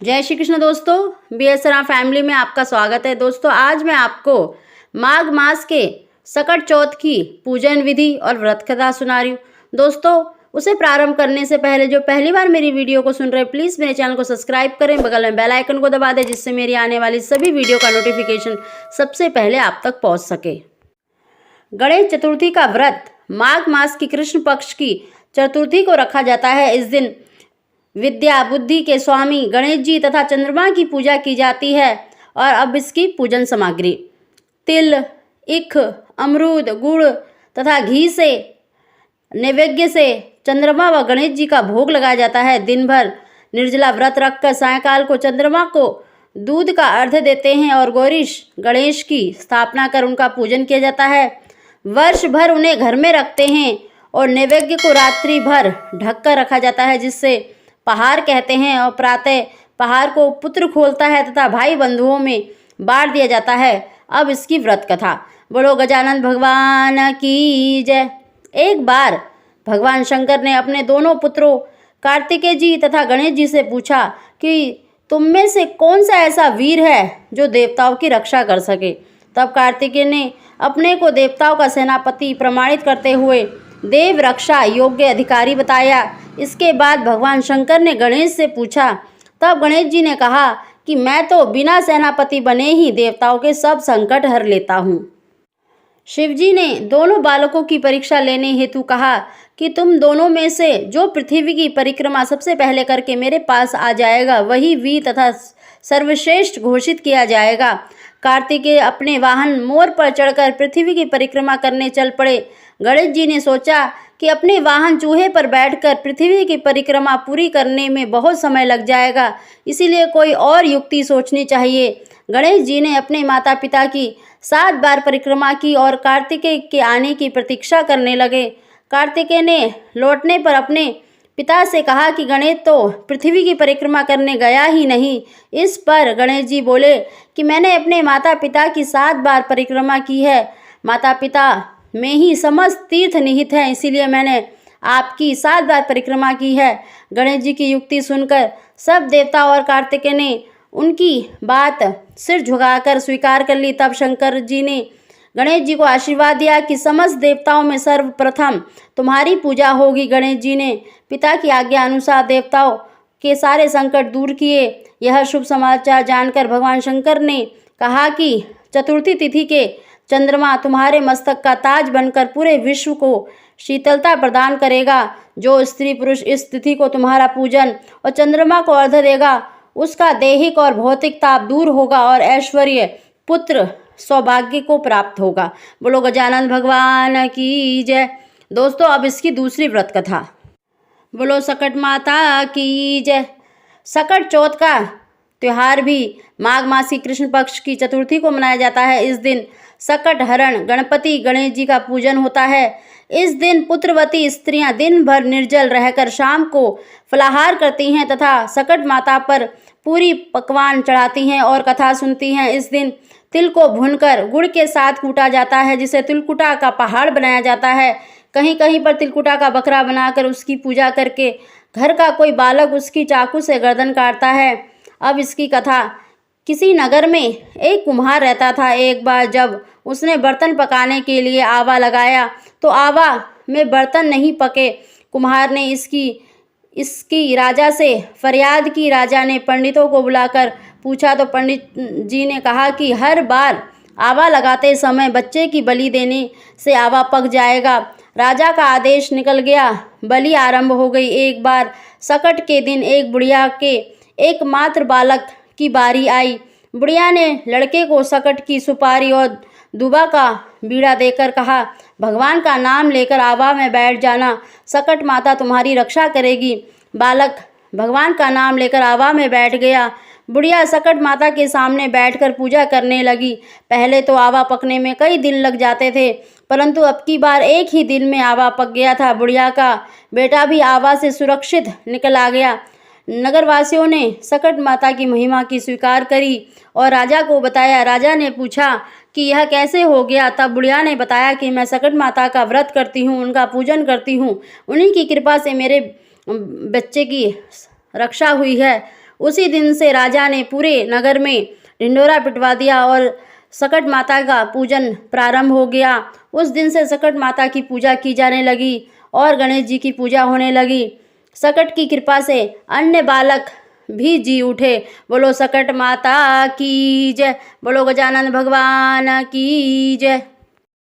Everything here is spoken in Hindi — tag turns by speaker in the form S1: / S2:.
S1: जय श्री कृष्ण दोस्तों, बीएसआर फैमिली में आपका स्वागत है। दोस्तों आज मैं आपको माघ मास के सकट चौथ की पूजन विधि और व्रत कथा सुना रही हूँ। दोस्तों उसे प्रारंभ करने से पहले जो पहली बार मेरी वीडियो को सुन रहे हैं प्लीज़ मेरे चैनल को सब्सक्राइब करें, बगल में बेल आइकन को दबा दें जिससे मेरी आने वाली सभी वीडियो का नोटिफिकेशन सबसे पहले आप तक पहुँच सके। गणेश चतुर्थी का व्रत माघ मास की कृष्ण पक्ष की चतुर्थी को रखा जाता है। इस दिन विद्या बुद्धि के स्वामी गणेश जी तथा चंद्रमा की पूजा की जाती है। और अब इसकी पूजन सामग्री तिल, इख, अमरूद, गुड़ तथा घी से नैवेद्य से चंद्रमा व गणेश जी का भोग लगाया जाता है। दिन भर निर्जला व्रत रखकर सायंकाल को चंद्रमा को दूध का अर्घ्य देते हैं और गौरीश गणेश की स्थापना कर उनका पूजन किया जाता है। वर्ष भर उन्हें घर में रखते हैं और नैवेद्य को रात्रि भर ढक कर रखा जाता है जिससे पहाड़ कहते हैं। और प्रातः पहाड़ को पुत्र खोलता है तथा भाई बंधुओं में बांट दिया जाता है। अब इसकी व्रत कथा। बोलो गजानन भगवान की जय। एक बार भगवान शंकर ने अपने दोनों पुत्रों कार्तिकेय जी तथा गणेश जी से पूछा कि तुम में से कौन सा ऐसा वीर है जो देवताओं की रक्षा कर सके। तब कार्तिकेय ने अपने को देवताओं का सेनापति प्रमाणित करते हुए देव रक्षा योग्य अधिकारी बताया। इसके बाद भगवान शंकर ने गणेश से पूछा। तब गणेश जी ने कहा कि मैं तो बिना सेनापति बने ही देवताओं के सब संकट हर लेता हूँ। शिवजी ने दोनों बालकों की परीक्षा लेने हेतु कहा कि तुम दोनों में से जो पृथ्वी की परिक्रमा सबसे पहले करके मेरे पास आ जाएगा वही वीर तथा सर्वश्रेष्ठ घोषित किया जाएगा। कार्तिकेय अपने वाहन मोर पर चढ़कर पृथ्वी की परिक्रमा करने चल पड़े। गणेश जी ने सोचा कि अपने वाहन चूहे पर बैठकर पृथ्वी की परिक्रमा पूरी करने में बहुत समय लग जाएगा, इसीलिए कोई और युक्ति सोचनी चाहिए। गणेश जी ने अपने माता पिता की 7 बार परिक्रमा की और कार्तिकेय के आने की प्रतीक्षा करने लगे। कार्तिकेय ने लौटने पर अपने पिता से कहा कि गणेश तो पृथ्वी की परिक्रमा करने गया ही नहीं। इस पर गणेश जी बोले कि मैंने अपने माता पिता की 7 बार परिक्रमा की है। माता पिता में ही समस्त तीर्थ निहित है, इसीलिए मैंने आपकी 7 बार परिक्रमा की है। गणेश जी की युक्ति सुनकर सब देवता और कार्तिकेय ने उनकी बात सिर झुकाकर स्वीकार कर ली। तब शंकर जी ने गणेश जी को आशीर्वाद दिया कि समस्त देवताओं में सर्वप्रथम तुम्हारी पूजा होगी। गणेश जी ने पिता की आज्ञा अनुसार देवताओं के सारे संकट दूर किए। यह शुभ समाचार जानकर भगवान शंकर ने कहा कि चतुर्थी तिथि के चंद्रमा तुम्हारे मस्तक का ताज बनकर पूरे विश्व को शीतलता प्रदान करेगा। जो स्त्री पुरुष इस तिथि को तुम्हारा पूजन और चंद्रमा को अर्घ्य देगा उसका दैहिक और भौतिक ताप दूर होगा और ऐश्वर्य पुत्र सौभाग्य को प्राप्त होगा। बोलो गजानन भगवान की जय। दोस्तों अब इसकी दूसरी व्रत कथा। बोलो सकट माता की जय। सकट चौथ का त्योहार भी माघ मास की कृष्ण पक्ष की चतुर्थी को मनाया जाता है। इस दिन सकट हरण गणपति गणेश जी का पूजन होता है। इस दिन पुत्रवती स्त्रियां दिन भर निर्जल रहकर शाम को फलाहार करती हैं तथा सकट माता पर पूरी पकवान चढ़ाती हैं और कथा सुनती हैं। इस दिन तिल को भूनकर गुड़ के साथ कूटा जाता है जिसे तिलकुटा का पहाड़ बनाया जाता है। कहीं कहीं पर तिलकुटा का बकरा बनाकर उसकी पूजा करके घर का कोई बालक उसकी चाकू से गर्दन काटता है। अब इसकी कथा। किसी नगर में एक कुम्हार रहता था। एक बार जब उसने बर्तन पकाने के लिए आवा लगाया तो आवा में बर्तन नहीं पके। कुम्हार ने इसकी राजा से फरियाद की। राजा ने पंडितों को बुलाकर पूछा तो पंडित जी ने कहा कि हर बार आवा लगाते समय बच्चे की बलि देने से आवा पक जाएगा। राजा का आदेश निकल गया। बलि आरंभ हो गई। एक बार सकट के दिन एक बुढ़िया के एकमात्र बालक की बारी आई। बुढ़िया ने लड़के को सकट की सुपारी और दुबा का बीड़ा देकर कहा, भगवान का नाम लेकर आवा में बैठ जाना, सकट माता तुम्हारी रक्षा करेगी। बालक भगवान का नाम लेकर आवा में बैठ गया। बुढ़िया सकट माता के सामने बैठकर पूजा करने लगी। पहले तो आवा पकने में कई दिन लग जाते थे परंतु अब की बार एक ही दिन में आवा पक गया था। बुढ़िया का बेटा भी आवा से सुरक्षित निकल आ गया। नगरवासियों ने सकट माता की महिमा की स्वीकार करी और राजा को बताया। राजा ने पूछा कि यह कैसे हो गया। तब बुढ़िया ने बताया कि मैं सकट माता का व्रत करती हूँ, उनका पूजन करती हूँ, उन्हीं की कृपा से मेरे बच्चे की रक्षा हुई है। उसी दिन से राजा ने पूरे नगर में ढिंढोरा पिटवा दिया और सकट माता का पूजन प्रारंभ हो गया। उस दिन से सकट माता की पूजा की जाने लगी और गणेश जी की पूजा होने लगी। सकट की कृपा से अन्य बालक भी जी उठे। बोलो सकट माता की जय, बोलो गजानन भगवान की जय।